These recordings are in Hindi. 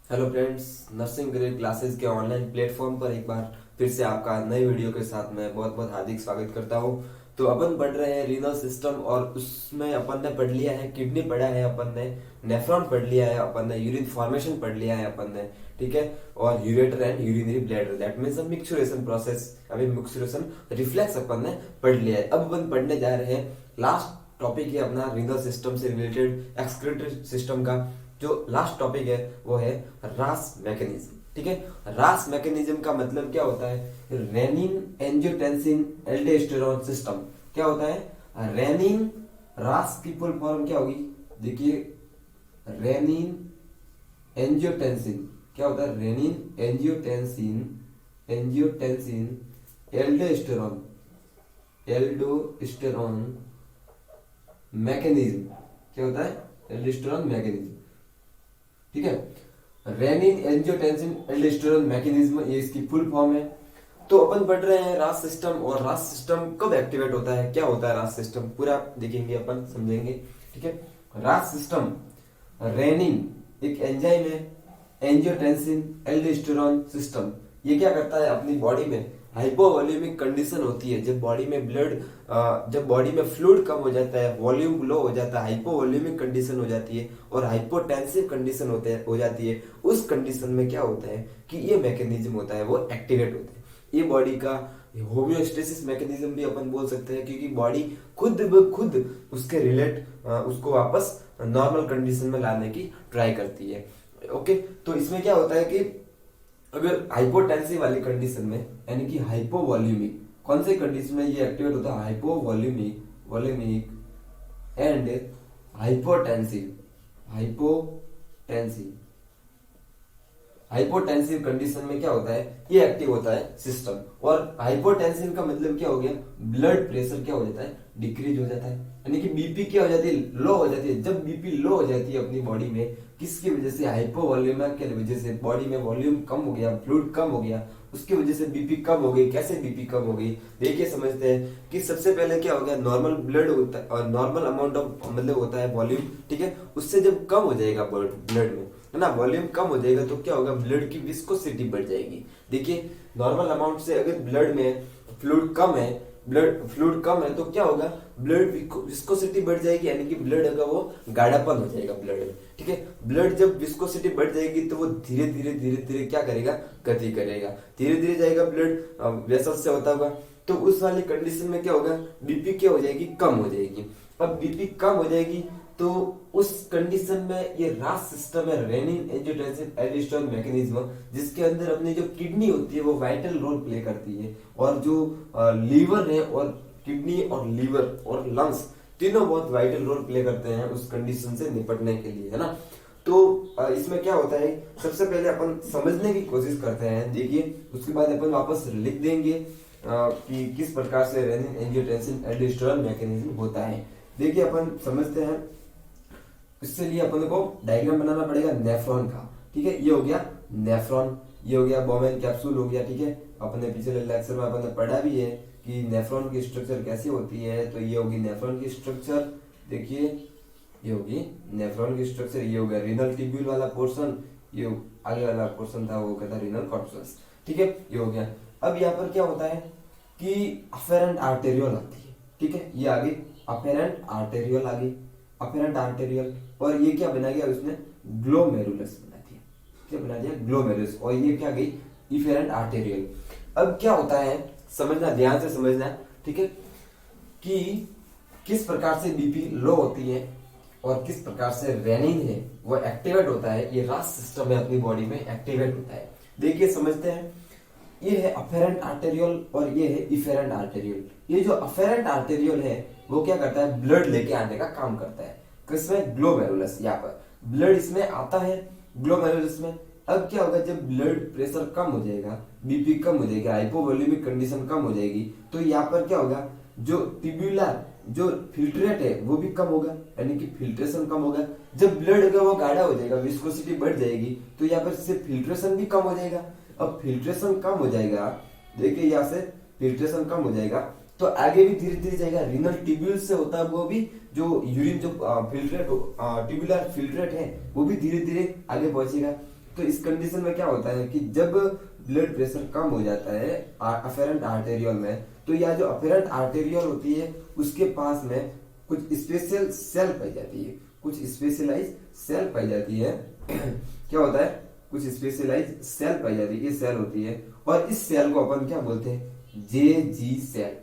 Hello friends, nursing career classes के ऑनलाइन प्लेटफॉर्म पर एक बार फिर से आपका नई वीडियो के साथ मैं बहुत बहुत हार्दिक स्वागत करता हूं। तो अपन पढ़ रहे हैं रीनल सिस्टम और उसमें अपन ने पढ़ लिया है किडनी पढ़ा है, अपन ने नेफ्रॉन पढ़ लिया है, अपन ने यूरिन फॉर्मेशन पढ़ लिया है अपन ने, ठीक है। और ureter and urinary bladder, that means micturition process, अभी मिक्सचुरेशन रिफ्लेक्स अपन ने पढ़ लिया है। अब अपन पढ़ने जा रहे हैं लास्ट टॉपिक है अपना रीनल सिस्टम से रिलेटेड एक्सक्रीटरी सिस्टम का। जो लास्ट टॉपिक है वो है रास मैकेनिज्म, ठीक है। रास मैकेनिज्म का मतलब क्या होता है? Renin angiotensin aldosterone system. क्या होता है रेनिन? रास की फुल फॉर्म क्या होगी? देखिए, रेनिन एंजियोटेंसिन क्या होता है? Renin angiotensin aldosterone aldosterone mechanism. क्या होता है? एल्डोस्टेरोन मैकेनिज्म, ठीक है। रेनिन एंजियोटेंसिन एल्डोस्टेरोन मैकेनिज्म, ये इसकी फुल फॉर्म है। तो अपन पढ़ रहे हैं रास सिस्टम, और रास सिस्टम कब एक्टिवेट होता है, क्या होता है रास सिस्टम, पूरा देखेंगे अपन, समझेंगे, ठीक है। रास सिस्टम, रेनिन एक एंजाइम है, एंजियोटेंसिन एल्डोस्टेरोन सिस्टम, ये क्या करता है अपनी बॉडी में? हाइपोवॉल्यूमिक कंडीशन होती है जब बॉडी में ब्लड, जब बॉडी में फ्लूइड कम हो जाता है, वॉल्यूम लो हो जाता है, हाइपोवॉल्यूमिक कंडीशन हो जाती है और हाइपोटेंसिव कंडीशन हो जाती है। उस कंडीशन में क्या होता है कि ये मैकेनिज्म होता है वो एक्टिवेट होता है। ये बॉडी का होम्योस्टेसिस मैकेनिज्म भी अपन बोल सकते हैं, क्योंकि बॉडी खुद ब खुद उसके उसको वापस नॉर्मल कंडीशन में लाने की ट्राई करती है। ओके, तो इसमें क्या होता है कि अगर हाइपोटेंसिव वाली कंडीशन में, यानी कि हाइपोवॉल्यूमिक, कौन से कंडीशन में ये एक्टिवेट होता है? Volaemic and hypotensive hypotensive hypotensive condition में क्या होता है? ये एक्टिव होता है सिस्टम। और हाइपोटेंसिव का मतलब क्या हो गया? ब्लड प्रेशर क्या हो जाता है? डिक्रीज हो जाता है, यानी कि बीपी क्या हो जाती है? लो हो जाती है। जब बीपी लो हो जाती है अपनी बॉडी में, किसकी वजह से? हाइपोवॉल्यूमिक के वजह से। बॉडी में वॉल्यूम कम हो गया, फ्लूइड कम हो गया, उसकी वजह से बीपी कम हो गई। कैसे बीपी कम हो गई? देखिए, समझते हैं कि सबसे पहले क्या हो गया, नॉर्मल ब्लड होता है और नॉर्मल अमाउंट ऑफ मतलब होता है वॉल्यूम, ठीक है। उससे जब कम हो जाएगा ब्लड में, है ना, वॉल्यूम कम हो जाएगा, तो क्या होगा? ब्लड की विस्कोसिटी बढ़ जाएगी। देखिए, नॉर्मल अमाउंट से अगर ब्लड में फ्लूइड कम है, तो क्या होगा? ब्लड विस्कोसिटी बढ़ जाएगी, यानी कि ब्लड अगर वो गाढ़ापन हो जाएगा ब्लड में, ठीक है। ब्लड जब विस्कोसिटी बढ़ जाएगी तो वो धीरे धीरे क्या करेगा? गति करेगा, धीरे धीरे जाएगा ब्लड वेसल से होता होगा। तो उस वाली कंडीशन में क्या होगा? बीपी क्या हो जाएगी? कम हो जाएगी। अब बीपी कम हो जाएगी तो उस कंडीशन में ये रास सिस्टम है, रेनिन एंजियोटेंसिन एल्डोस्टेरोन मैकेनिज्म, जिसके अंदर अपनी जो किडनी होती है वो वाइटल रोल प्ले करती है, और जो लीवर है, और किडनी और लीवर और लंग्स तीनों बहुत वाइटल रोल प्ले करते हैं उस कंडीशन से निपटने के लिए, है ना। तो इसमें क्या होता है, सबसे पहले अपन समझने की कोशिश करते हैं, देखिए, उसके बाद अपन वापस लिख देंगे कि किस प्रकार से रेनिन एंजियोटेंसिन एल्डोस्टेरोन मैकेनिज्म होता है। देखिए, अपन समझते हैं। इसके लिए अपन को डायग्राम बनाना पड़ेगा नेफ्रॉन का, ठीक है। ये हो गया नेफ्रॉन, ये हो गया बोमेन कैप्सूल हो गया, ठीक है। अपने पिछले लेक्चर में अपन ने पढ़ा भी है कि नेफ्रॉन की स्ट्रक्चर कैसी होती है। तो ये होगी नेफ्रॉन की स्ट्रक्चर, देखिए, ये होगी नेफ्रॉन की स्ट्रक्चर। ये हो गया रीनल ट्यूब्यूल वाला पोर्शन, ये आगे वाला पोर्शन था वो कहता रीनल कॉर्पस, ठीक है। ये हो गया। अब यहाँ पर क्या होता है कि अफेरेंट आर्टेरियल आती है, ठीक है। ये आगे अफेरेंट आर्टेरियल आ गई, अफेरेंट आर्टेरियल, और ये क्या बना गया? उसने ग्लोमेरुलस बना दिया। क्या बना दिया? ग्लोमेरुलस। और ये क्या गई? Efferent arterial. अब क्या होता है, समझना, ध्यान से समझना, ठीक है, कि किस प्रकार से बीपी लो होती है और किस प्रकार से रेनिन है वो एक्टिवेट होता है। ये रास सिस्टम है अपनी बॉडी में एक्टिवेट होता है। देखिए, समझते हैं। ये है अफेरेंट आर्टेरियल और ये है इफेरेंट आर्टेरियल। ये जो अफेरेंट आर्टेरियल है वो क्या करता है? ब्लड लेके आने का काम करता है। किसमें? ग्लोमेरुलस। यहाँ पर ब्लड इसमें आता है, ग्लोमेरुलस में। अब क्या होगा? जब ब्लड प्रेशर कम हो जाएगा, बीपी कम हो जाएगा, हाइपोवॉल्यूमिक कंडीशन कम हो जाएगी, तो यहाँ पर क्या होगा? जो ट्यूब्यूलर जो फिल्ट्रेट है वो भी कम होगा, यानी कि फिल्ट्रेशन कम होगा। जब ब्लड अगर वो गाढ़ा हो जाएगा, विस्कोसिटी बढ़ जाएगी, तो यहाँ पर से फिल्ट्रेशन भी कम हो जाएगा। अब फिल्ट्रेशन कम हो जाएगा, देखिए, यहाँ से फिल्ट्रेशन कम हो जाएगा तो आगे भी धीरे धीरे जाएगा। रीनल ट्यूब्यूल से होता है वो भी, जो यूरिन जो फिल्ट्रेट ट्यूबुलर फिल्ट्रेट है वो भी धीरे धीरे आगे पहुंचेगा। तो इस कंडीशन में क्या होता है कि जब ब्लड प्रेशर कम हो जाता है अफेरेंट आर्टेरियल में, तो या जो अफेरेंट आर्टेरियल होती है उसके पास में कुछ स्पेशल सेल पाई जाती है, कुछ स्पेशलाइज सेल पाई जाती है। क्या होता है, कुछ स्पेशलाइज सेल पाई जाती है, ये सेल होती है, और इस सेल को अपन क्या बोलते हैं, जेजी सेल,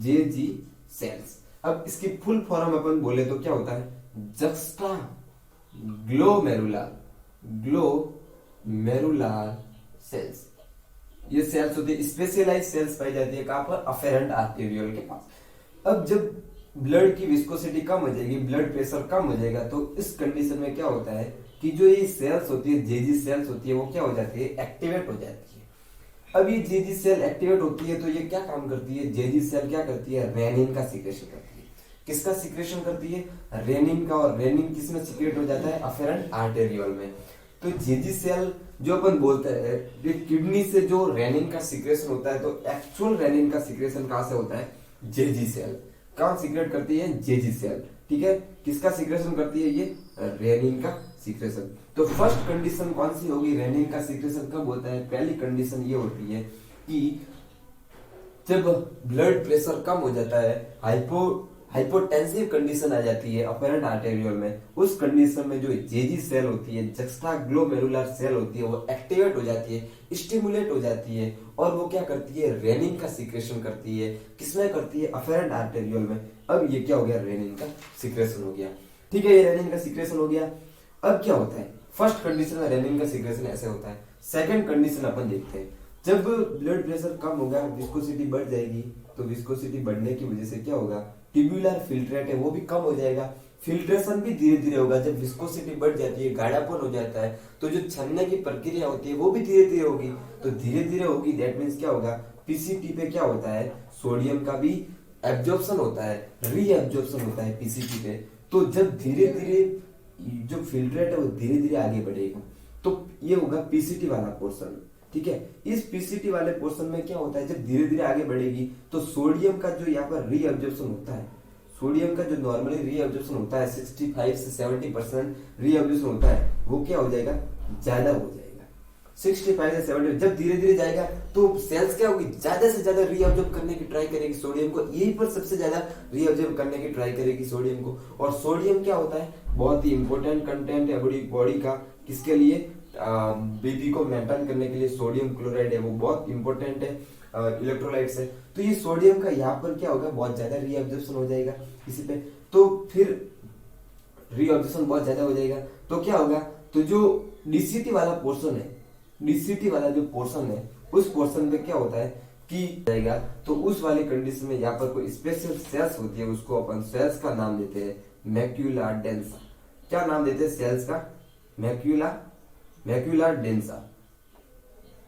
जेजी सेल्स। अब इसकी फुल फॉर्म अपन बोले तो क्या होता है, जक्स्टा ग्लोमेरुलर, ग्लोमेरुलर सेल्स। ये सेल्स होती है, स्पेशलाइज सेल्स पाई जाती है कहां पर, अफेरेंट आर्टेरियल के पास। अब जब ब्लड की विस्कोसिटी कम हो जाएगी, ब्लड प्रेशर कम हो जाएगा, तो इस कंडीशन में क्या होता है कि जो ये सेल्स होती है, जेजी सेल्स होती है, वो क्या हो जाती है, एक्टिवेट हो जाती है। अब ये जेजी सेल एक्टिवेट होती है तो ये क्या काम करती है, जेजी सेल क्या करती है, रेनिन का सीक्रेशन करती है। किसका सीक्रेशन करती है, रेनिन का, और रेनिन किसमें सीक्रेट हो जाता है, अफेरेंट आर्टेरियल में। तो जेजी सेल जो अपन बोलते हैं, किडनी से जो रेनिन का सीक्रेशन होता है, तो एक्चुअल रेनिन का सीक्रेशन कहां से होता है, जेजी सेल। कौन सीक्रेट करती है, जेजी सेल, ठीक है। किसका सीक्रेशन करती है, ये रेनिन का सीक्रेशन। तो फर्स्ट कंडीशन कौन सी होगी, रेनिन का सीक्रेशन कब होता है, पहली कंडीशन ये होती है कि जब ब्लड प्रेशर कम हो जाता है, हाइपोटेंसिव कंडीशन आ जाती है अपेरेंट आर्टेरियल में, उस कंडीशन में जो जेजी सेल होती है, जक्स्टा ग्लोमेरुलर सेल होती है, वो एक्टिवेट हो जाती है, स्टिमुलेट हो जाती है, और वो क्या करती है, रेनिन का सीक्रेशन करती है। किसमें करती है, अफेरेंट आर्टेरियल में। अब ये क्या हो गया, रेनिन का सीक्रेशन हो गया, ठीक है, ये रेनिन का सीक्रेशन हो गया। अब क्या होता है, फर्स्ट कंडीशन में रेनिन का सीक्रेशन ऐसे होता है। सेकंड कंडीशन अपन देखते हैं, जब ब्लड प्रेशर कम होगा, विस्कोसिटी बढ़ जाएगी, तो विस्कोसिटी बढ़ने की वजह से क्या होगा, ट्यूबुलर फिल्ट्रेट है वो भी कम हो जाएगा, फिल्ट्रेशन भी धीरे धीरे होगा। जब विस्कोसिटी बढ़ जाती है, गाढ़ापन हो जाता है, तो जो छनने की प्रक्रिया होती है वो भी धीरे धीरे होगी। तो धीरे धीरे होगी, दैट मीन्स क्या होगा, पीसीटी पे क्या होता है, सोडियम का भी एब्जॉर्प्शन होता है, रीएब्जॉर्प्शन होता है पीसीटी पे। तो जब धीरे धीरे जो फिल्ट्रेट है वो धीरे धीरे आगे बढ़ेगा, तो ये होगा पीसीटी वाला पोर्शन, ठीक है। इस पीसीटी वाले पोर्शन में क्या होता है, जब धीरे धीरे आगे बढ़ेगी तो सोडियम का जो यहाँ पर रीअब्जॉर्प्शन होता है, सोडियम का जो नॉर्मली रीअब्जॉर्प्शन होता है 65 से 70% रीअब्जॉर्प्शन होता है, वो क्या हो जाएगा, ज्यादा हो जाएगा। 65 से 70 जब धीरे धीरे जाएगा तो सेल्स क्या होगी, ज्यादा से ज्यादा रीअब्जॉर्ब करने की ट्राई करेगी सोडियम को, यही पर सबसे ज्यादा रीअब्जॉर्ब करने की ट्राई करेगी सोडियम को। और सोडियम क्या होता है, बहुत ही इंपॉर्टेंट कंटेंट है बॉडी का, किसके लिए, बीपी को मेंटेन करने के लिए सोडियम क्लोराइड है, वो बहुत इंपॉर्टेंट है, इलेक्ट्रोलाइट्स है। तो ये सोडियम का यहाँ पर क्या होगा, बहुत ज्यादा रीअब्जॉर्प्शन हो जाएगा इसी पे, तो फिर रीअब्जॉर्प्शन बहुत ज्यादा हो जाएगा, तो क्या होगा, तो जो डीसीटी वाला पोर्शन है, डीसीटी वाला जो पोर्शन है, उस पोर्शन पे क्या होता है कि जाएगा, तो उस वाली कंडीशन में यहाँ पर कोई स्पेशल सेल्स होती है, उसको अपन सेल्स का नाम देते हैं मैक्यूला डेंसा। क्या नाम देते हैं सेल्स का, मैक्यूला डेंसा,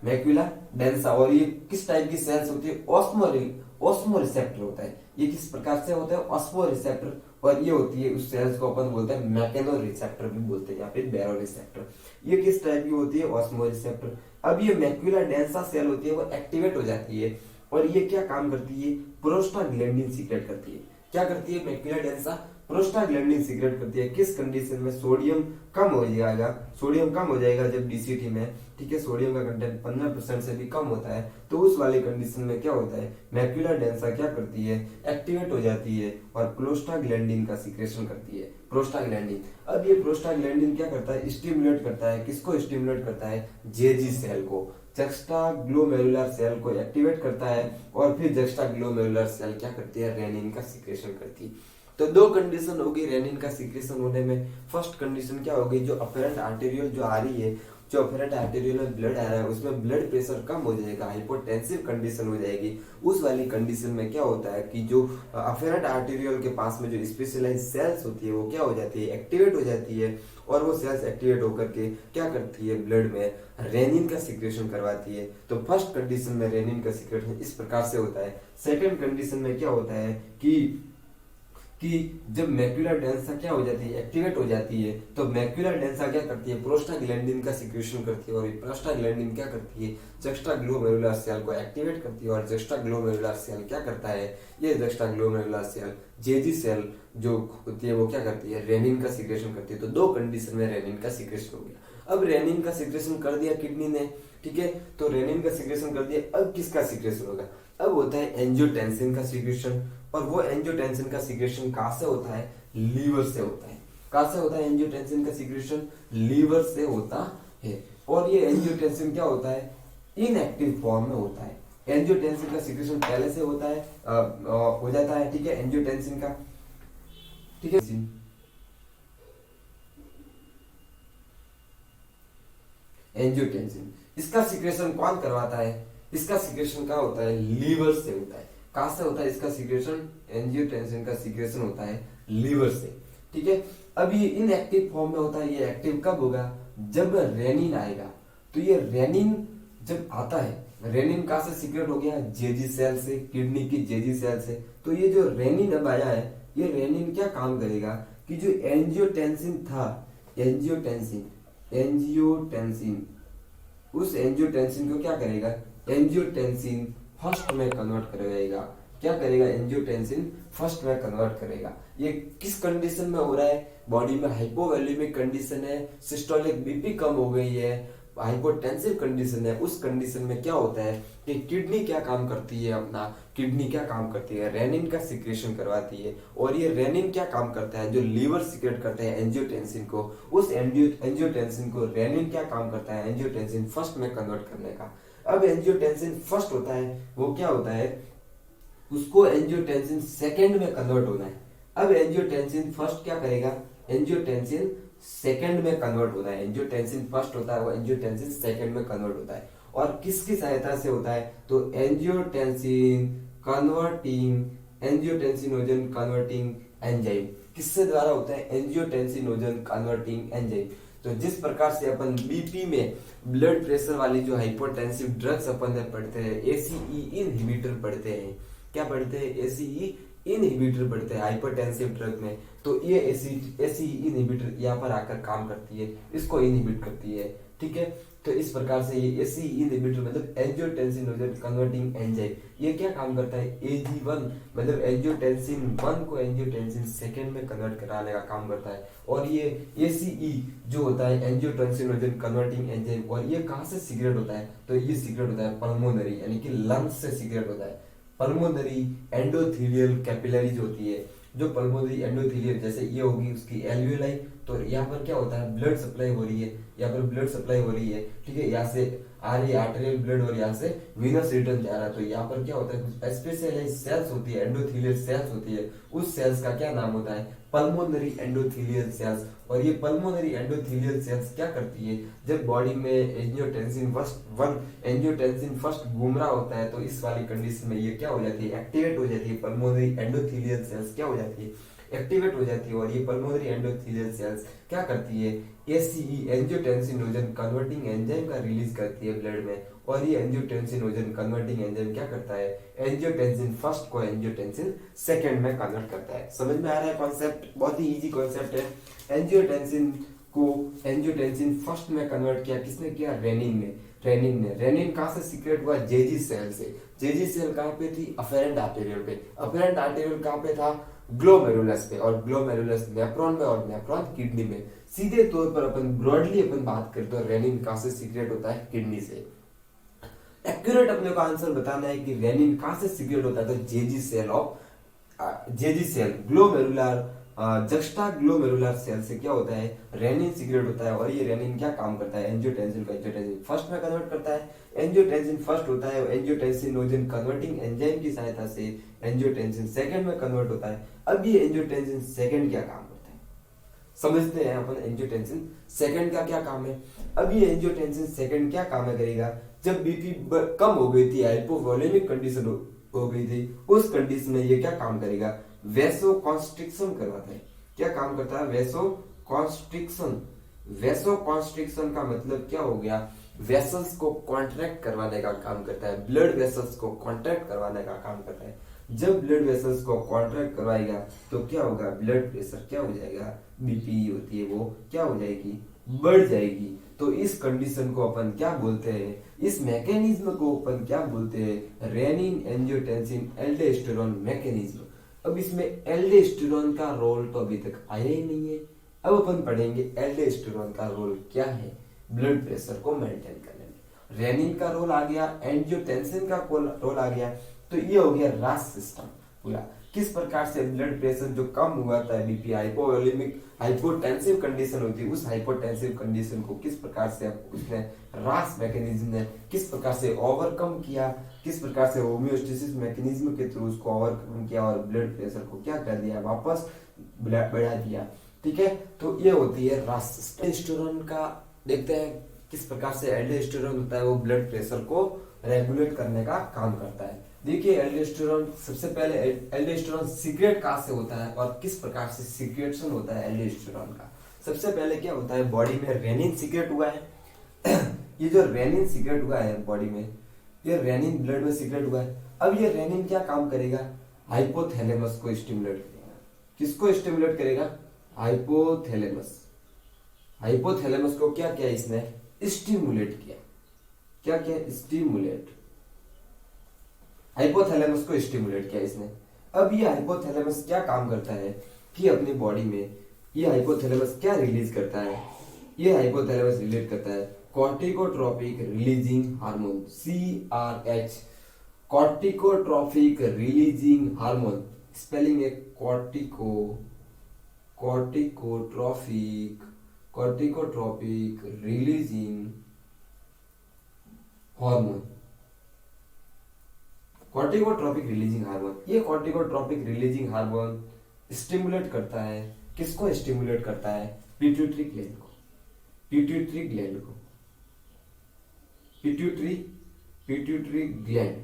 मैक्यूला डेंसा। और ये किस टाइप की सेल्स होती है, ऑस्मो रिसेप्टर होता है। ये किस प्रकार से होता है, ऑस्मो रिसेप्टर, और ये होती है उस सेल्स को अपन बोलते हैं मैकेनो रिसेप्टर भी बोलते हैं, या फिर बैरो रिसेप्टर। ये किस टाइप की होती है, ऑस्मो रिसेप्टर। अब ये मैक्यूला डेंसा सेल होती है, वो एक्टिवेट हो जाती है, और ये क्या काम करती है, प्रोस्टाग्लैंडिन सीक्रेट करती है। क्या करती है मैक्यूला डेंसा, प्रोस्टाग्लैंडिन सीक्रेट करती है। किस कंडीशन में, सोडियम कम हो जाएगा, सोडियम कम हो जाएगा जब डीसीटी में, ठीक है, सोडियम का कंटेंट 15% से भी कम होता है, तो उस वाले कंडीशन में क्या होता है, मैक्यूला डेंसा क्या करती है, एक्टिवेट हो जाती है, और प्रोस्टाग्लैंडिन का सीक्रेशन करती है, प्रोस्टाग्लैंडिन। अब ये प्रोस्टाग्लैंडिन क्या करता है, स्टिमुलेट करता है, किसको स्टिमुलेट करता है, जेजी सेल को, जक्स्टा ग्लोमेरुलर सेल को एक्टिवेट करता है, और फिर जक्स्टा ग्लोमेरुलर सेल क्या करती है, रेनिन का सीक्रेशन करती है। तो दो कंडीशन होगी रेनिन का सीक्रेशन होने में। फर्स्ट कंडीशन क्या होगी, जो अपेरेंट आर्टेरियल जो आ रही है, जो अपेरेंट आर्टेरियल में ब्लड आ रहा है, उसमें ब्लड प्रेशर कम हो जाएगा, हाइपोटेंसिव कंडीशन हो जाएगी। उस वाली कंडीशन में क्या होता है कि जो अपेरेंट आर्टेरियल के पास में जो स्पेशलाइज सेल्स होती है, वो क्या हो जाती है, एक्टिवेट हो जाती है, और वो सेल्स एक्टिवेट होकर के क्या करती है, ब्लड में रेनिन का सीक्रेशन करवाती है। तो फर्स्ट कंडीशन में रेनिन का सीक्रेशन इस प्रकार से होता है। सेकेंड कंडीशन में क्या होता है कि जब मैक्यूला डेंसा क्या हो जाती है, एक्टिवेट हो जाती है, तो मैक्यूला डेंसा क्या करती है, प्रोस्टाग्लैंडिन का सीक्रेशन करती है, और प्रोस्टाग्लैंडिन क्या करती है, जक्स्टा ग्लोमेरुलर सेल को एक्टिवेट करती है, और जक्स्टा ग्लोमेरुलर सेल क्या करता है, ये juxtaglomerular cell JG cell जो होती है वो क्या करती है, रेनिन का सीक्रेशन करती है। तो दो कंडीशन में रेनिन का सीक्रेशन हो गया। अब रेनिन का सिक्रेशन कर दिया किडनी ने, ठीक है, तो रेनिन का सिक्रेशन कर दिया, अब किसका सिक्रेशन होगा? अब होता है एंजियोटेंसिन का सिक्रेशन, और वो एंजियोटेंसिन का सिक्रेशन कहाँ से होता है? लीवर से होता है। कहाँ से होता है एंजियोटेंसिन का सिक्रेशन? लीवर से होता है। और ये एंजियोटेंसिन क्या होता है? इनएक्टिव फॉर्म में होता है। एंजियोटेंसिन का सिक्रेशन पहले से होता है, हो जाता है, ठीक है, एंजियोटेंसिन का, ठीक है। एंजियोटेंसिन, इसका सिक्रेशन कौन करवाता है? इसका सिक्रेशन क्या होता है? लीवर से होता है। कहां से होता है इसका सिक्रेशन? एंजियोटेंसिन का सिक्रेशन होता है लीवर से, ठीक है। अब ये इनएक्टिव फॉर्म में होता है, ये एक्टिव कब होगा? जब रेनिन आएगा। तो ये रेनिन जब आता है, रेनिन कहां से सीक्रेट हो गया? जेजी सेल से, किडनी की जेजी सेल से। तो ये जो रेनिन अब आया है, ये रेनिन क्या काम करेगा कि जो एंजियोटेंसिन था, एंजियोटेंसिन उस एंजियोटेंसिन को क्या करेगा? एंजियोटेंसिन फर्स्ट में कन्वर्ट करेगा। क्या करेगा? एंजियोटेंसिन फर्स्ट में कन्वर्ट करेगा। ये किस कंडीशन में हो रहा है? बॉडी में हाइपोवोल्यूमिक कंडीशन है, सिस्टोलिक बीपी कम हो गई है, हाइपोटेंसिव कंडीशन है। उस कंडीशन में क्या होता है कि किडनी क्या काम करती है? अपना किडनी क्या काम करती है? रेनिन का सिक्रेशन करवाती है। और ये रेनिन क्या काम करता है? जो लीवर सिक्रेट करता है एंजियोटेंसिन को, उस एंजियोटेंसिन को रेनिन क्या काम करता है? एंजियोटेंसिन फर्स्ट में कन्वर्ट करने का। अब एंजियोटेंसिन फर्स्ट होता है, वो क्या होता है? उसको एंजियोटेंसिन सेकंड में कन्वर्ट होना है। अब एंजियोटेंसिन फर्स्ट क्या करेगा? एंजियोटेंसिन सेकंड में कन्वर्ट होता है। एंजियोटेंसिन फर्स्ट होता है, वो एंजियोटेंसिन सेकंड में कन्वर्ट होता है। और किसकी सहायता से होता है? तो एंजियोटेंसिनोजन कन्वर्टिंग एंजाइम। किससे द्वारा होता है? Angiotensinogen converting enzyme. तो जिस प्रकार से अपन बीपी में ब्लड प्रेशर वाली जो हाइपोटेंसिव ड्रग्स अपन पढ़ते हैं, एसीई इनहिबिटर पढ़ते हैं। क्या पढ़ते हैं? एसीई इनहिबिटर पढ़ते हैं हाइपरटेंसिव ड्रग में। तो ये एसीई इनहिबिटर यहाँ पर आकर काम करती है, इसको इनहिबिट करती है, ठीक है। तो इस प्रकार से ये एसीई इनहिबिटर मतलब एंजियोटेंसिनोजन कन्वर्टिंग एंजाइम, ये क्या काम करता है? एजी1 मतलब एंजियोटेंसिन 1 को एंजियोटेंसिन सेकंड में कन्वर्ट कराने का काम करता है। और ये एसीई जो होता है एंजियोटेंसिनोजन कन्वर्टिंग एंजाइम, और ये कहाँ से सीक्रेट होता है? तो ये सीक्रेट होता है पल्मोनरी यानी कि लंग्स से सीक्रेट होता है। पल्मोनरी एंडोथीलियल कैपिलरीज होती है, जो पल्मोनरी एंडोथीलियल, जैसे ये होगी उसकी एल्वियोलाई, तो यहाँ पर क्या होता है? ब्लड सप्लाई हो रही है, यहाँ पर ब्लड सप्लाई हो रही है, ठीक है। यहाँ से आ रही है आर्टेरियल ब्लड और यहाँ से वीनस रिटर्न जा रहा है। तो यहाँ पर क्या होता है? कुछ स्पेशलाइज्ड सेल्स होती है, एंडोथीलियल सेल्स होती है। उस सेल्स का क्या नाम होता है? Pulmonary endothelial cells. और ये पल्मोनरी एंडोथीलियल सेल्स क्या करती है? जब बॉडी में एंजियोटेंसिन फर्स्ट घूम रहा होता है, तो इस वाली कंडीशन में ये क्या हो जाती है? एक्टिवेट हो जाती है। पल्मोनरी एंडोथीलियल सेल्स क्या हो जाती है? एक्टिवेट हो जाती है। और ये पल्मोनरी एंडोथीलियल सेल्स क्या करती है? एसीई एंजियोटेंसिनोजन कन्वर्टिंग एंजाइम का रिलीज करती है ब्लड में। और ये एंजियोटेंसिनोजन कन्वर्टिंग एंजाइम क्या करता है? एंजियोटेंसिन फर्स्ट को एंजियोटेंसिन सेकंड में कन्वर्ट करता है। समझ में आ रहा है कॉन्सेप्ट? बहुत ही इजी कॉन्सेप्ट है। एंजियोटेंसिन को एंजियोटेंसिन फर्स्ट में कन्वर्ट किया किसने किया? रेनिन ने। रेनिन कहां से सीक्रेट हुआ? जेजी सेल से। जेजी सेल कहां पे थी? अफेरेंट आर्टेरियल पे। अफेरेंट आर्टेरियल कहां पे था? ग्लोमेरुलस पे। और ग्लोमेरुलस नेफ्रॉन में, और नेफ्रॉन किडनी में। सीधे तौर पर अपन ब्रॉडली अपन बात करते हैं, रेनिन कहां से सीक्रेट होता है? किडनी से। एक्यूरेट अपने को आंसर बताना है कि रेनिन कहां से सीक्रेट होता है? तो JG cell glomerular juxtaglomerular cell से क्या होता है? रेनिन सीक्रेट होता है। और ये रेनिन क्या काम करता है? एंजियोटेंसिन को एंजियोटेंसिन फर्स्ट में कन्वर्ट करता है। एंजियोटेंसिन फर्स्ट होता है, एंजियोटेंसिनोजन कन्वर्टिंग एंजाइम की सहायता से एंजियोटेंसिन सेकंड में कन्वर्ट होता है। अब ये एंजियोटेंसिन सेकंड क्या काम करता है समझते हैं अपन। एंजियोटेंसिन सेकंड का क्या काम है? अब ये एंजियोटेंसिन सेकंड क्या काम करेगा? जब बीपी कम हो गई थी, हाइपोवोलेमिक कंडीशन हो गई थी, उस कंडीशन में ये क्या काम करेगा? वेसो कॉन्स्ट्रिक्शन करवाता है। क्या काम करता है? वेसो कॉन्स्ट्रिक्शन का मतलब क्या हो गया? वेसल्स को कॉन्ट्रैक्ट करवाने का काम करता है। ब्लड वेसल्स को कॉन्ट्रैक्ट करवाने का काम करता है। जब ब्लड वेसल्स को कॉन्ट्रैक्ट करवाएगा तो क्या होगा? ब्लड प्रेशर क्या हो जाएगा? बीपी होती है वो क्या हो जाएगी? बढ़ जाएगी। तो इस कंडीशन को अपन क्या बोलते हैं? इस मैकेनिज्म को अपन क्या बोलते हैं? Renin angiotensin aldosterone mechanism. अब इसमें एल्डोस्टेरोन का रोल तो अभी तक आया ही नहीं है। अब अपन पढ़ेंगे एल्डोस्टेरोन का रोल क्या है। ब्लड प्रेशर को मेंटेन करने में। रेनिन का रोल आ गया, एंजियोटेंसिन का रोल आ गया। तो ये हो गया रास सिस्टम पूरा, किस प्रकार से ब्लड प्रेशर जो कम हुआ था, बीपी हाइपोवोलेमिक हाइपोटेंसिव कंडीशन होती है, उस हाइपोटेंसिव कंडीशन को किस प्रकार से उसने रास मैकेनिज्म ने किस प्रकार से ओवरकम किया, किस प्रकार से होम्योस्टेसिस मैकेनिज्म के थ्रू उसको ओवरकम किया और ब्लड प्रेशर को क्या कर दिया, वापस बढ़ा दिया। ठीक है, तो ये होती है रास सिस्टम। एल्डोस्टेरोन का देखते हैं किस प्रकार से एल्डोस्टेरोन होता है, वो ब्लड प्रेशर को रेगुलेट करने का काम करता है। देखिए एल्डोस्टेरोन, सबसे पहले एल्डोस्टेरोन सीक्रेट कहाँ से होता है और किस प्रकार से सीक्रेशन होता है एल्डोस्टेरोन का। सबसे पहले क्या होता है, बॉडी में रेनिन सीक्रेट हुआ है ये जो रेनिन सीक्रेट हुआ है बॉडी में, ये रेनिन ब्लड में सीक्रेट हुआ है। अब ये रेनिन क्या काम करेगा, हाइपोथैलेमस को स्टिमुलेट करेगा। किसको स्टिमुलेट करेगा, हाइपोथैलेमस। हाइपोथैलेमस को क्या किया इसने, स्टिमुलेट किया। क्या किया, स्टिमुलेट। हाइपोथैलेमस को स्टिमुलेट किया इसने। अब ये हाइपोथैलेमस क्या काम करता है कि अपनी बॉडी में ये हाइपोथैलेमस क्या रिलीज करता है, ये हाइपोथैलेमस रिलीज करता है corticotropic releasing hormone, CRH, corticotropic releasing hormone. Spelling है corticotropic releasing hormone, corticotropic releasing hormone. ये कॉर्टिकोट्रोपिक रिलीजिंग हार्मोन स्टिमुलेट करता है, किसको स्टिमुलेट करता है, पिट्यूटरी ग्लैंड को। पिट्यूटरी ग्लैंड को, पिट्यूटरी ग्लैंड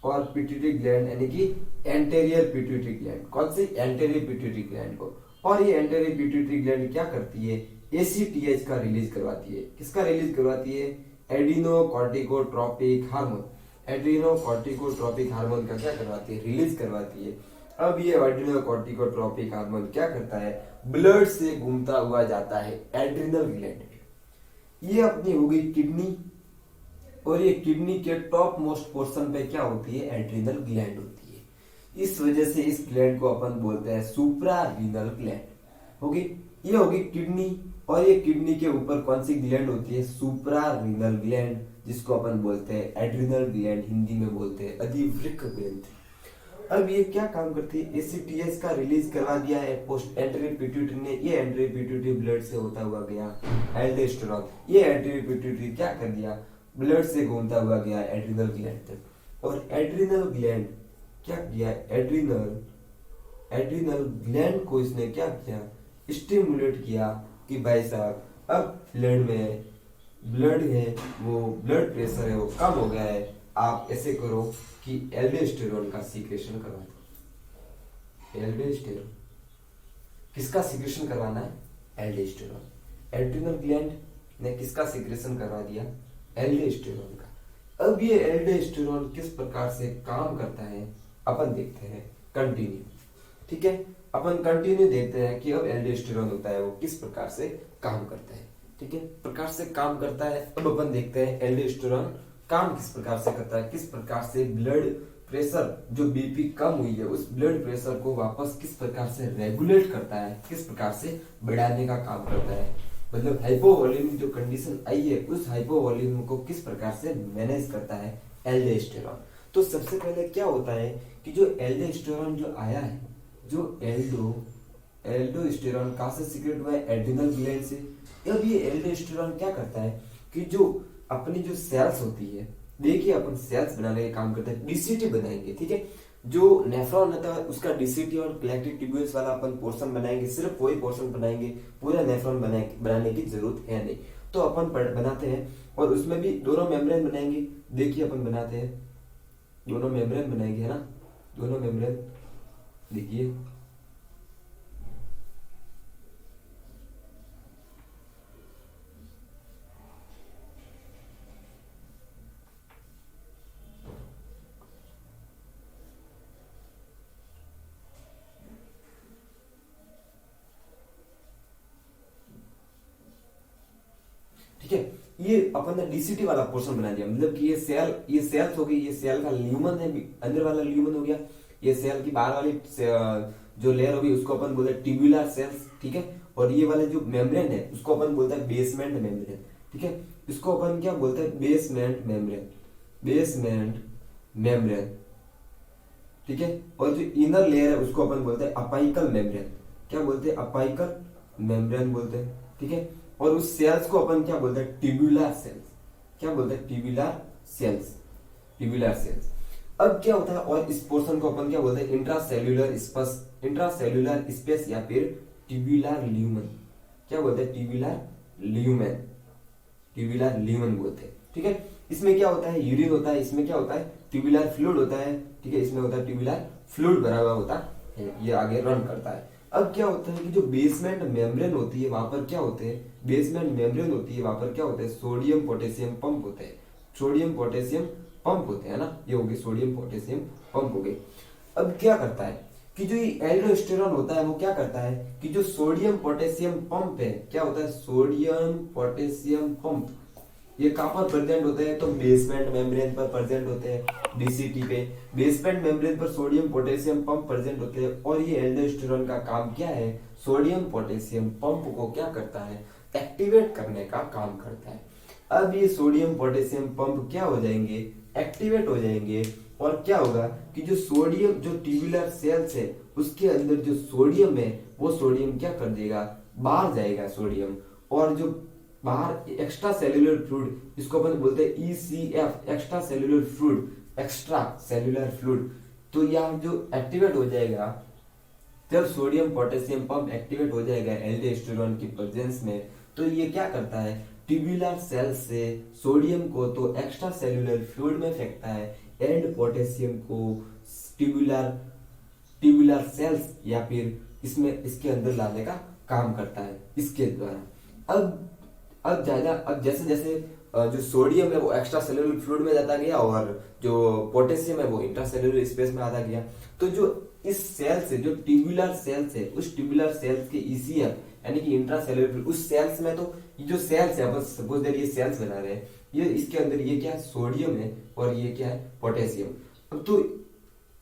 और पिट्यूटरी ग्लैंड यानी कि एंटेरियर पिट्यूटरी ग्लैंड। कौन सी, एंटेरियर पिट्यूटरी ग्लैंड को। और ये एंटेरियर पिट्यूटरी ग्लैंड क्या करती है, ACTH का रिलीज करवाती है। किसका रिलीज करवाती है, एडिनोकॉर्टिकोट्रोपिक हार्मोन। एड्रीनोकॉर्टिकोट्रोपिक हार्मोन का क्या करवाती है, रिलीज करवाती है। अब ये एड्रीनोकॉर्टिकोट्रोपिक हार्मोन क्या करता है, ब्लड से घूमता हुआ जाता है एड्रिनल ग्लैंड में। ये अपनी हो गई किडनी, और ये किडनी के टॉप मोस्ट पोर्शन पे क्या होती है, एड्रिनल ग्लैंड होती है। इस वजह से इस ग्लैंड को अपन बोलते हैं सुप्रारीनल ग्लैंड। होगी, ये होगी किडनी, और ये किडनी के ऊपर कौन सी ग्लैंड होती है, सुप्रारीनल ग्लैंड, जिसको अपन बोलते हैं एड्रिनल ग्लैंड, हिंदी में बोलते हैं अधिवृक्क ग्रंथि। अब ये क्या काम करती है, ACTH का रिलीज करवा दिया है पोस्ट एंटेरियर पिट्यूटरी ने। ये एंटेरियर पिट्यूटरी ब्लड से होता हुआ गया एल्डोस्टेरोन। ये एंटेरियर पिट्यूटरी क्या कर दिया, ब्लड से घूमता हुआ गया एड्रिनल ग्लैंड तक। और एड्रिनल ग्लैंड क्या किया, एड्रिनल ग्लैंड को इसने क्या किया, स्टिमुलेट किया कि भाई साहब अब ब्लड है वो ब्लड प्रेशर है वो कम हो गया है, आप ऐसे करो कि एल्डोस्टेरोन का सीक्रेशन करवा दो। एल्डोस्टेरोन किसका सीक्रेशन करवाना है, एल्डोस्टेरोन। एड्रिनल ग्लैंड ने किसका सीक्रेशन करवा दिया, एल्डोस्टेरोन का। अब ये एल्डोस्टेरोन किस प्रकार से काम करता है अपन देखते हैं कंटिन्यू। ठीक है, अपन कंटिन्यू देखते हैं कि अब एल्डोस्टेरोन होता है वो किस प्रकार से काम करता है। ठीक है, प्रकार से काम करता है। अब अपन देखते हैं एल्डोस्टेरोन काम किस प्रकार से करता है, किस प्रकार से ब्लड प्रेशर जो बीपी कम हुई है उस ब्लड प्रेशर को वापस किस प्रकार से रेगुलेट करता है, किस प्रकार से बढ़ाने का काम करता है। मतलब हाइपोवोलेमिक जो कंडीशन आई है उस हाइपोवोलेमिक को किस प्रकार से मैनेज करता है एल्डोस्टेरोन। तो सबसे पहले क्या होता है कि जो एल्डोस्टेरोन जो आया है, जो एल्डोस्टेरोन कहाँ से सीक्रेट हुआ है, एड्रिनल ग्लैंड से। अब ये एल्डोस्टेरोन क्या करता है कि जो अपनी जो सेल्स होती है, देखिए अपन सेल्स बनाने का काम करते हैं, डीसीटी बनाएंगे। ठीक है, जो नेफ्रॉन होता है उसका डीसीटी और कलेक्टिव ट्यूब्यूल्स वाला अपन पोर्शन बनाएंगे, सिर्फ वही पोर्शन बनाएंगे, पूरा नेफ्रॉन बनाने की जरूरत है नहीं। तो अपन बनाते हैं और उसमें भी दोनों मेम्ब्रेन बनाएंगे। देखिए अपन बनाते हैं, दोनों मेम्ब्रेन बनाएंगे, है ना, दोनों मेम्ब्रेन। देखिए ठीक है, ये अपन ने डीसीटी वाला पोर्शन बना दिया। मतलब कि ये सेल्स हो गई, ये सेल का ल्यूमन है, अंदर वाला ल्यूमन हो गया। ये सेल की बाहर वाली जो लेयर होगी उसको अपन बोलते हैं ट्यूबुलर सेल्स। ठीक है, और ये वाले जो मेम्ब्रेन है उसको अपन बोलते हैं बेसमेंट मेम्ब्रेन। ठीक है। इसको अपन क्या बोलते हैं, बेसमेंट मेम्ब्रेन, बेसमेंट मेम्ब्रेन, ठीक है। और जो इनर लेयर है उसको अपन बोलते हैं अपाइकल मेम्ब्रेन, क्या बोलते हैं, अपाइकल मेम्ब्रेन बोलते हैं, ठीक है। और उस सेल्स को अपन क्या बोलते हैं, ट्यूबुलर सेल्स, क्या बोलते हैं, ट्यूबुलर सेल्स, ट्यूबुलर सेल्स। अब क्या होता है, और इस पोर्शन को अपन क्या बोलते हैं, इंट्रासेल्यूलर स्पेस, इंट्रासेल्यूलर स्पेस या फिर ट्यूबुलर ल्यूमन, क्या बोलते हैं, ट्यूबुलर ल्यूमन, ट्यूबुलर ल्यूमन बोलते हैं, ठीक है। इसमें क्या होता है, यूरिन होता है, इसमें क्या होता है, ट्यूबुलर फ्लूइड होता है, ठीक है। इसमें होता है ट्यूबुलर फ्लूइड भरा हुआ होता है, ये आगे रन करता है। अब क्या होता है कि जो बेसमेंट मेम्ब्रेन होती है वहां पर क्या होते हैं, बेसमेंट मेम्ब्रेन होती है वहां पर क्या होता है, सोडियम पोटेशियम पंप होते हैं, सोडियम पोटेशियम पंप होते हैं ना, ये हो गए सोडियम पोटेशियम पंप हो गए। अब क्या करता है कि जो ये एल्डोस्टेरॉन होता है वो क्या करता है कि जो सोडियम पोटेशियम पंप है, क्या होता है, सोडियम पोटेशियम पंप, ये कहां पर प्रेजेंट होते हैं, तो बेसमेंट मेम्ब्रेन पर प्रेजेंट होते हैं, डीसीटी पे बेसमेंट मेम्ब्रेन पर सोडियम पोटेशियम पंप प्रेजेंट होते हैं। और ये एल्डोस्टेरॉन का काम क्या है, सोडियम पोटेशियम पंप को क्या करता है, एक्टिवेट करने का काम करता है। अब ये सोडियम पोटेशियम पंप क्या हो जाएंगे, एक्टिवेट हो जाएंगे, और क्या होगा कि जो सोडियम, जो ट्यूबुलर सेल्स है उसके अंदर जो सोडियम है वो सोडियम क्या कर देगा, बाहर जाएगा सोडियम, और जो बाहर एक्स्ट्रा सेल्यूलर फ्लूइड, इसको अपन बोलते हैं ECF, extra cellular fluid, extra cellular fluid, तो यह जो एक्टिवेट हो जाएगा, जब सोडियम पोटेशियम पंप एक्टिवेट हो जाएगा एल्डोस्टेरॉन की प्रेजेंस में, तो ये क्या करता है, ट्यूबुलर सेल से सोडियम को तो एक्स्ट्रा सेल्यूलर फ्लूइड में फेंकता है एंड पोटेशियम को ट्यूबुलर ट्यूबुलर सेल्स या फिर इसमें इसके अंदर लाने का काम करता है इसके द्वारा। अब जैसे जैसे जो सोडियम है वो एक्स्ट्रा सेल्यूलर फ्लूइड में जाता गया और जो पोटेशियम है वो इंट्रासेल्यूलर स्पेस में आता गया, तो जो इस सेल से, जो ट्यूबुलर सेल्स है उस ट्यूबुलर सेल्स के ECF यानी कि इंट्रासेल्यूलर, उस सेल्स में तो ये जो सेल्स है, बस सपोज दैट ये सेल्स बना रहे हैं, ये इसके अंदर ये क्या है, सोडियम है और ये क्या है, पोटेशियम। अब तो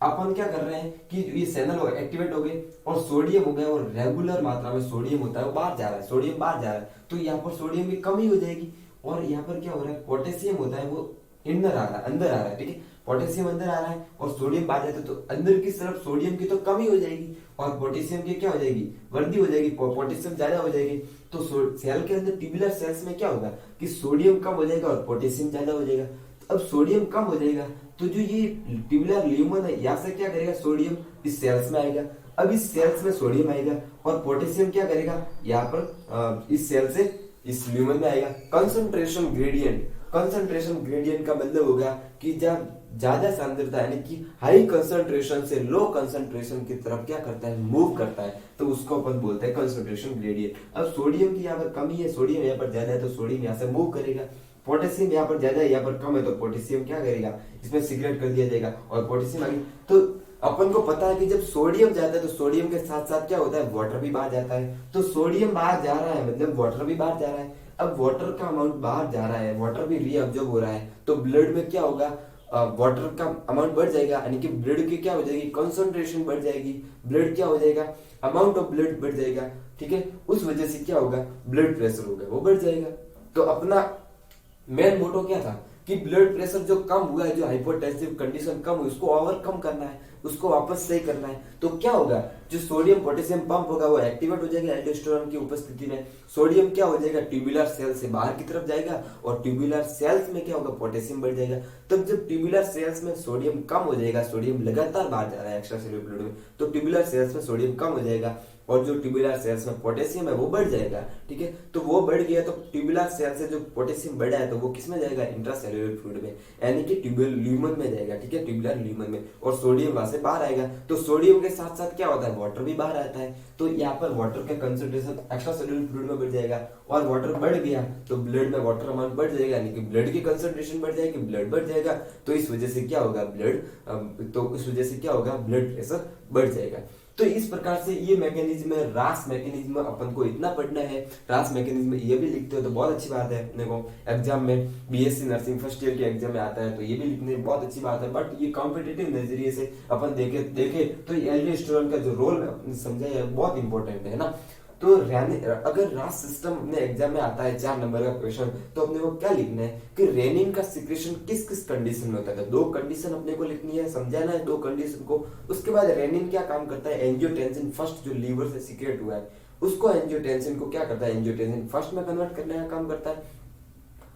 अपन क्या कर रहे हैं कि ये चैनल हो एक्टिवेट हो गए और सोडियम हो गया, और रेगुलर मात्रा में सोडियम होता है वो बाहर जा रहा है, सोडियम बाहर जा रहा है, तो यहाँ पर सोडियम की कमी हो जाएगी। और यहाँ पर क्या हो रहा है, पोटेशियम होता है वो अंदर आ रहा है, अंदर आ रहा है, ठीक है। पोटेशियम अंदर आ रहा है और सोडियम बाहर जाता है, तो अंदर की तरफ सोडियम की तो कमी हो जाएगी और पोटेशियम की क्या हो जाएगी, वृद्धि हो जाएगी, पोटेशियम ज्यादा हो जाएगी। तो सेल के अंदर ट्यूबुलर सेल्स में क्या होगा कि सोडियम कम हो जाएगा और पोटेशियम ज्यादा हो जाएगा। अब सोडियम कम हो जाएगा तो जो ये ट्यूबुलर ल्यूमन है यहाँ से क्या करेगा, सोडियम इस सेल्स में आएगा। अब इस सेल्स में सोडियम आएगा और पोटेशियम क्या करेगा, यहाँ पर इस सेल से इस ल्यूमन में आएगा। कंसंट्रेशन ग्रेडियंट, कंसंट्रेशन ग्रेडियंट का मतलब होगा कि जब ज्यादा सांद्रता यानी कि हाई कंसंट्रेशन से लो कंसंट्रेशन की तरफ क्या करता है, मूव करता है, तो उसको अपन बोलते हैं कंसंट्रेशन ग्रेडियंट। अब सोडियम की यहाँ पर कमी है, सोडियम यहाँ पर ज्यादा है तो सोडियम यहाँ से मूव करेगा, पोटेशियम यहाँ पर ज्यादा है यहाँ पर कम है तो पोटेशियम क्या करेगा, इसमें सिगरेट कर दिया जाएगा और पोटेशियम आगे। तो अपन को पता है कि जब सोडियम जाता है तो सोडियम के साथ साथ क्या होता है, वाटर भी बाहर जाता है। तो सोडियम बाहर जा रहा है मतलब वाटर भी बाहर जा रहा है। अब वाटर का अमाउंट बाहर जा रहा है, वाटर भी रीअब्जॉर्ब हो रहा है, तो ब्लड में क्या होगा, वाटर का अमाउंट बढ़ जाएगा, यानी कि ब्लड की क्या हो जाएगी, कंसंट्रेशन बढ़ जाएगी, ब्लड क्या हो जाएगा, अमाउंट ऑफ ब्लड बढ़ जाएगा, ठीक है। उस वजह से क्या होगा, ब्लड प्रेशर होगा वो बढ़ जाएगा। तो अपना मेन मोटो क्या था कि ब्लड प्रेशर जो कम हुआ है, जो हाइपोटेंसिव कंडीशन कम हुई, उसको ओवरकम करना है, उसको वापस सही करना है। तो क्या होगा, जो सोडियम पोटेशियम पंप होगा वो एक्टिवेट हो जाएगा एल्डोस्टेरॉन की उपस्थिति में। सोडियम क्या हो जाएगा, ट्यूबुलर सेल से बाहर की तरफ जाएगा और ट्यूबुलर सेल्स में क्या होगा, पोटेशियम बढ़ जाएगा। तब जब ट्यूबुलर सेल्स में सोडियम कम हो जाएगा, सोडियम लगातार बाहर जा रहा है एक्स्ट्रा सेल्यूलर फ्लूइड में, तो ट्यूबुलर सेल्स में सोडियम कम हो जाएगा और जो ट्यूबुलर सेल्स में पोटेशियम है वो बढ़ जाएगा, ठीक है। तो वो बढ़ गया तो ट्यूबुलर सेल से जो पोटेशियम बढ़ा है तो वो किसमें जाएगा, इंट्रासेल्यूलर फ्लूइड में, यानी कि ट्यूबुलर ल्यूमन में जाएगा, ठीक है, ट्यूबुलर ल्यूमन में, और सोडियम वहां से बाहर आएगा। तो सोडियम के साथ साथ क्या होता है, वाटर भी बाहर आता है, तो यहाँ पर वाटर का कंसंट्रेशन एक्स्ट्रा सेल्यूलर फ्लूइड में बढ़ जाएगा और वाटर बढ़ गया तो ब्लड में वाटर अमाउंट बढ़ जाएगा, यानी कि ब्लड की कंसंट्रेशन बढ़ जाएगी, ब्लड बढ़ जाएगा, तो इस वजह से क्या होगा, ब्लड प्रेशर बढ़ जाएगा। तो इस प्रकार से ये मैकेनिज्म है, रास मैकेनिज्म अपन को इतना पढ़ना है। रास मैकेनिज्म ये भी लिखते हो तो बहुत अच्छी बात है, अपने को एग्जाम में बीएससी नर्सिंग फर्स्ट ईयर के एग्जाम में आता है तो ये भी लिखने बहुत अच्छी बात है। बट ये कॉम्पिटिटिव नजरिए से अपन देखे तो एल्डोस्टेरॉन का जो रोल समझा है बहुत इंपॉर्टेंट है ना। तो अगर रास सिस्टम अपने एग्जाम में आता है 4 नंबर का क्वेश्चन, तो अपने को क्या लिखना है कि रेनिन का सिक्रेशन किस किस कंडीशन में होता है। 2 कंडीशन अपने को लिखनी है, समझाना है 2 कंडीशन को। उसके बाद रेनिन क्या काम करता है, एंजियोटेंसिन फर्स्ट जो लीवर से सीक्रेट हुआ है उसको एंजियोटेंसिन को क्या करता है, एंजियोटेंसिन फर्स्ट में कन्वर्ट करने का काम करता है।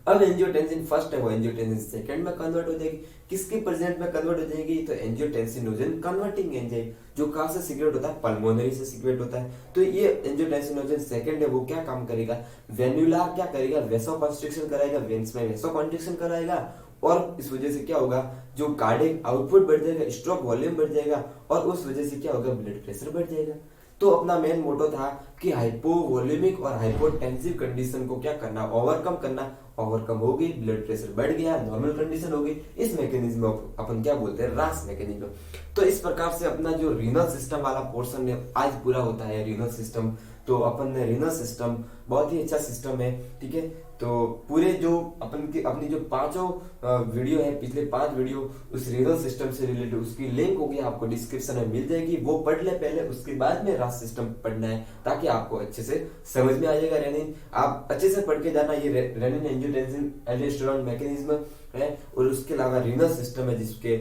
अब एंजियोटेंसिन फर्स्ट है वो एंजियोटेंसिन सेकंड में कन्वर्ट हो जाएगी। किसके प्रेजेंट में कन्वर्ट हो जाएगी, तो एंजियोटेंसिनोजन कन्वर्टिंग एंजाइम, जो कहां से सीक्रेट होता है, पल्मोनरी से सीक्रेट होता है। तो ये एंजियोटेंसिनोजन सेकंड है वो क्या काम करेगा, वेन्युलार क्या करेगा, वेसोकंस्ट्रिक्शन कराएगा, वेन्स में वेसोकंस्ट्रिक्शन कराएगा, और इस वजह से क्या होगा, जो कार्डियक आउटपुट बढ़ जाएगा, स्ट्रोक वॉल्यूम बढ़ जाएगा, और उस वजह से क्या होगा, ब्लड प्रेशर बढ़ जाएगा। तो अपना मेन मोटो था कि हाइपोवोलेमिक और हाइपोटेंसिव कंडीशन को क्या करना, ओवरकम करना। ओवरकम हो गई, ब्लड प्रेशर बढ़ गया, नॉर्मल कंडीशन हो गई। इस मैकेनिज्म अपन क्या बोलते हैं, रास मैकेनिज्म। तो इस प्रकार से अपना जो रीनल सिस्टम वाला पोर्शन है आज पूरा होता है, रीनल सिस्टम। तो अपन ने रीनल सिस्टम बहुत ही अच्छा सिस्टम है, ठीक है। तो पूरे जो अपनी जो 5 वीडियो है, पिछले 5 वीडियो उस रीनल सिस्टम से रिलेटेड, उसकी लिंक होगी आपको डिस्क्रिप्शन में मिल जाएगी, वो पढ़ ले पहले, उसके बाद में रास सिस्टम पढ़ना है, ताकि आपको अच्छे से समझ में आ जाएगा। रेनिन आप अच्छे से पढ़ के जाना, ये रेनिन एंजियोटेंसिन एल्डोस्टेरोन मैकेनिज्म है, और उसके अलावा रीनल सिस्टम है, जिसके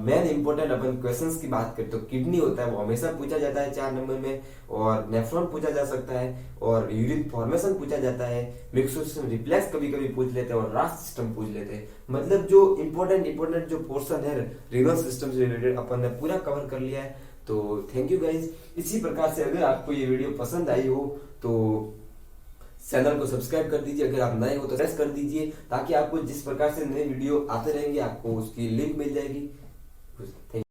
मेन इंपॉर्टेंट अपन क्वेश्चंस की बात करें तो किडनी होता है, वो हमेशा पूछा जाता है 4 नंबर में, और नेफ्रॉन पूछा जा सकता है, और यूरिन फॉर्मेशन पूछा जाता है, मिक्सोसिस्टम रिफ्लेक्स कभी कभी पूछ लेते हैं, और रास सिस्टम पूछ लेते हैं। मतलब जो इंपॉर्टेंट जो पोर्शन है रीनल सिस्टम से रिलेटेड अपन ने पूरा कवर कर लिया है। तो थैंक यू गाइज। इसी प्रकार से अगर आपको ये वीडियो पसंद आई हो तो चैनल को सब्सक्राइब कर दीजिए, अगर आप नए हो तो प्रेस कर दीजिए, ताकि आपको जिस प्रकार से नए वीडियो आते रहेंगे आपको उसकी लिंक मिल जाएगी। थैंक